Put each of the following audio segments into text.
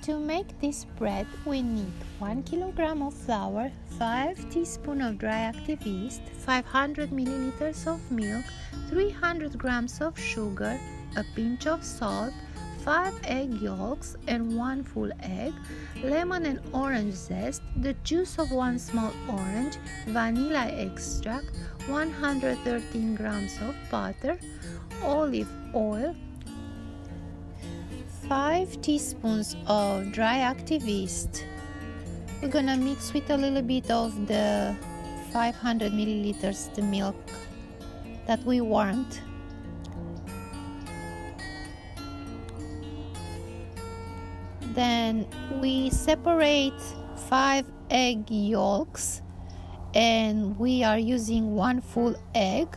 To make this bread, we need 1 kilogram of flour, 5 teaspoons of dry active yeast, 500 milliliters of milk, 300 grams of sugar, a pinch of salt, 5 egg yolks and 1 full egg, lemon and orange zest, the juice of 1 small orange, vanilla extract, 113 grams of butter, olive oil, 5 teaspoons of dry active yeast. We're gonna mix with a little bit of the 500 milliliters the milk that we warmed. Then we separate 5 egg yolks and we are using 1 full egg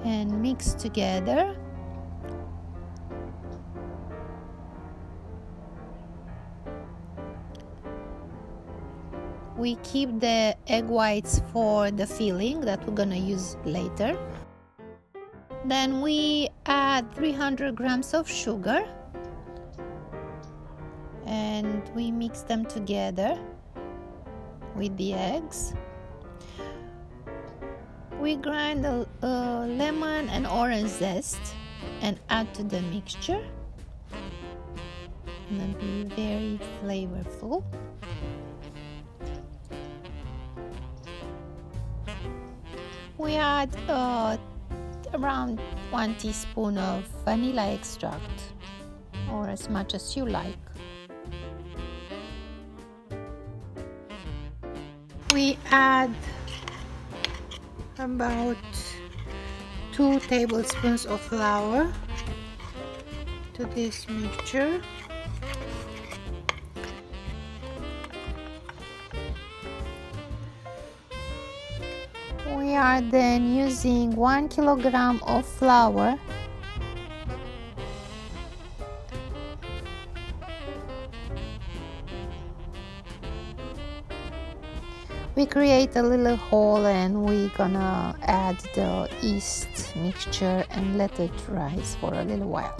and mix together. We keep the egg whites for the filling that we're gonna use later. Then we add 300 grams of sugar and we mix them together with the eggs. We grind a lemon and orange zest and add to the mixture. And then be very flavorful. We add around 1 teaspoon of vanilla extract, or as much as you like. We add about 2 tablespoons of flour to this mixture. We are then using 1 kilogram of flour . We create a little hole and we're gonna add the yeast mixture and let it rise for a little while.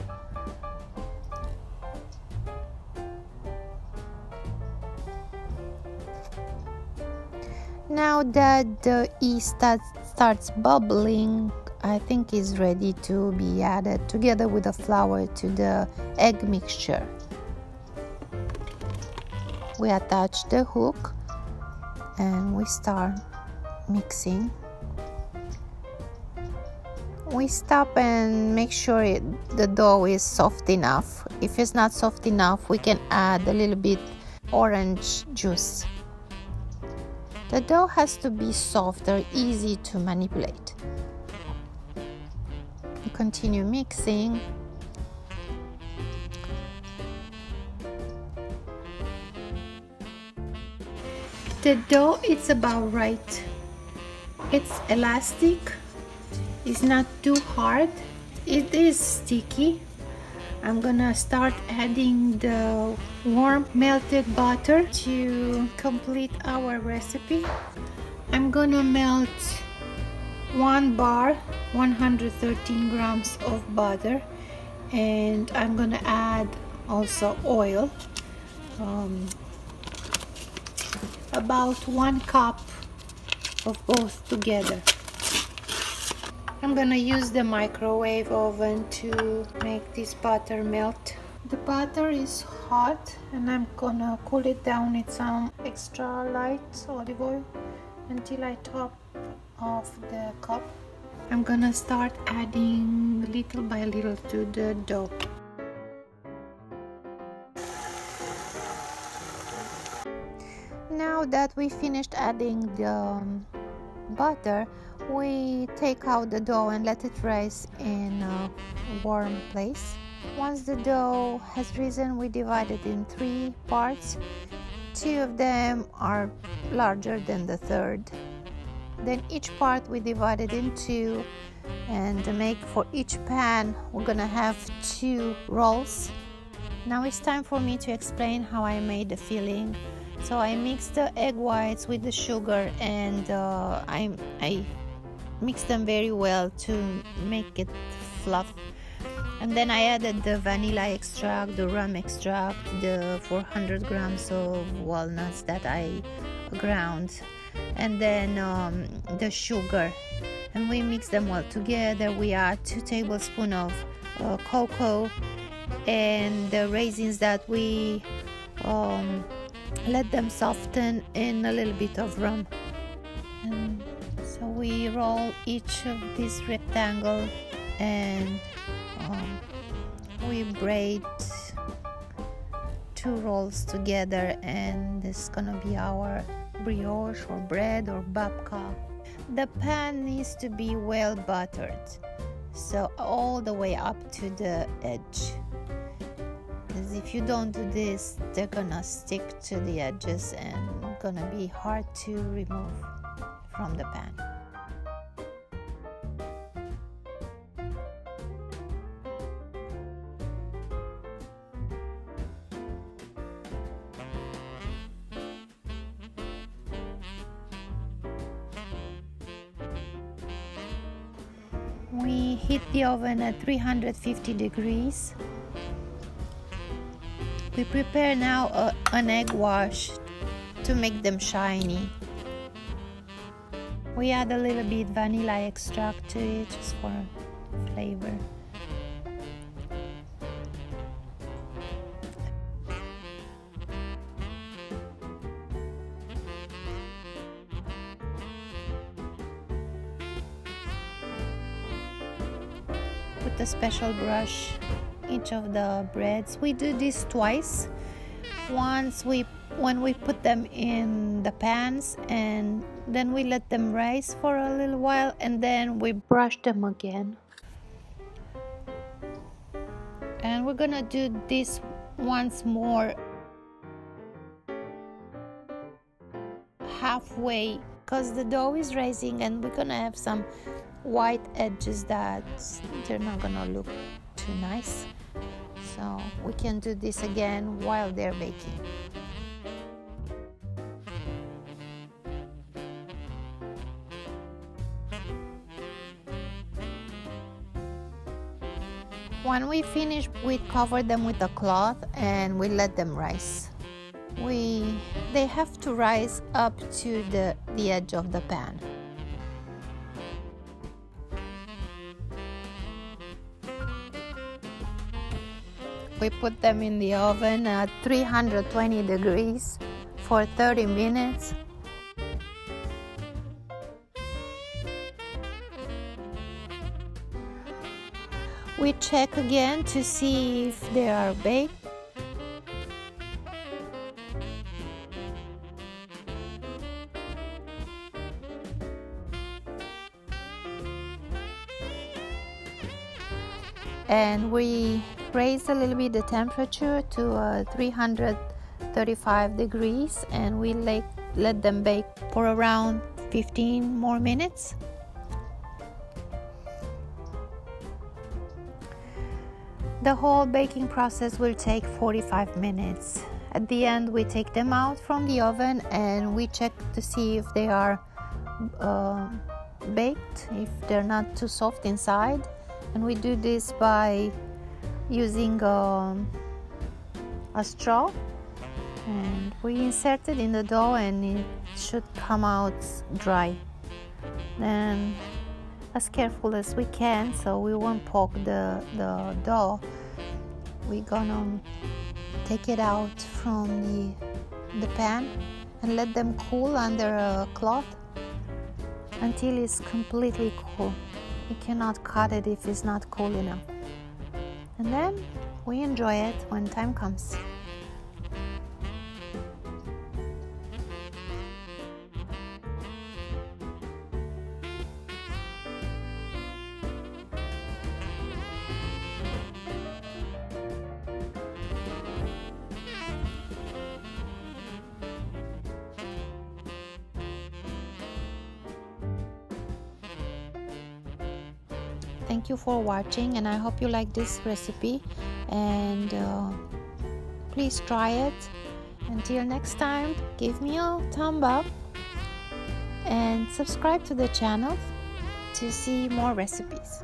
Now that the yeast starts bubbling, I think it's ready to be added together with the flour to the egg mixture. We attach the hook and we start mixing. We stop and make sure the dough is soft enough. If it's not soft enough, we can add a little bit orange juice. The dough has to be soft or easy to manipulate. We continue mixing. The dough is about right. It's elastic. It's not too hard. It is sticky. I'm gonna start adding the warm melted butter to complete our recipe. I'm gonna melt 1 bar, 113 grams of butter, and I'm gonna add also oil, about 1 cup of both together. I'm gonna use the microwave oven to make this butter melt. The butter is hot and I'm gonna cool it down with some extra light olive oil until I top off the cup. I'm gonna start adding little by little to the dough. Now that we finished adding the butter, we take out the dough and let it rise in a warm place. Once the dough has risen, we divide it in 3 parts. 2 of them are larger than the third. Then each part we divide it in 2, and to make for each pan we're gonna have 2 rolls. Now it's time for me to explain how I made the filling. So I mixed the egg whites with the sugar and I mix them very well to make it fluff. And then I added the vanilla extract, the rum extract, the 400 grams of walnuts that I ground, and then the sugar. And we mix them all together. We add 2 tablespoons of cocoa and the raisins that we let them soften in a little bit of rum. And so we roll each of these rectangle and we braid 2 rolls together, and this is gonna be our brioche or bread or babka. The pan needs to be well buttered, so all the way up to the edge, because if you don't do this, they're gonna stick to the edges and gonna be hard to remove from the pan. We heat the oven at 350 degrees. We prepare now an egg wash to make them shiny. We add a little bit vanilla extract to it just for flavor. With a special brush each of the breads. We do this twice. Once when we put them in the pans, and then we let them rise for a little while, and then we brush them again. And we're gonna do this once more, halfway, because the dough is rising and we're gonna have some white edges that they're not gonna look too nice. So we can do this again while they're baking. When we finish, we cover them with a cloth and we let them rise. They have to rise up to the edge of the pan. We put them in the oven at 320 degrees for 30 minutes. We check again to see if they are baked. And we raise a little bit the temperature to 335 degrees, and we let them bake for around 15 more minutes. The whole baking process will take 45 minutes. At the end, we take them out from the oven and we check to see if they are baked, if they're not too soft inside. And we do this by using a straw, and we insert it in the dough and it should come out dry. Then as careful as we can so we won't poke the dough, we're gonna take it out from the pan and let them cool under a cloth until it's completely cool. You cannot cut it if it's not cool enough. And then we enjoy it when time comes. Thank you for watching, and I hope you like this recipe, and please try it. Until next time, give me a thumb up and subscribe to the channel to see more recipes.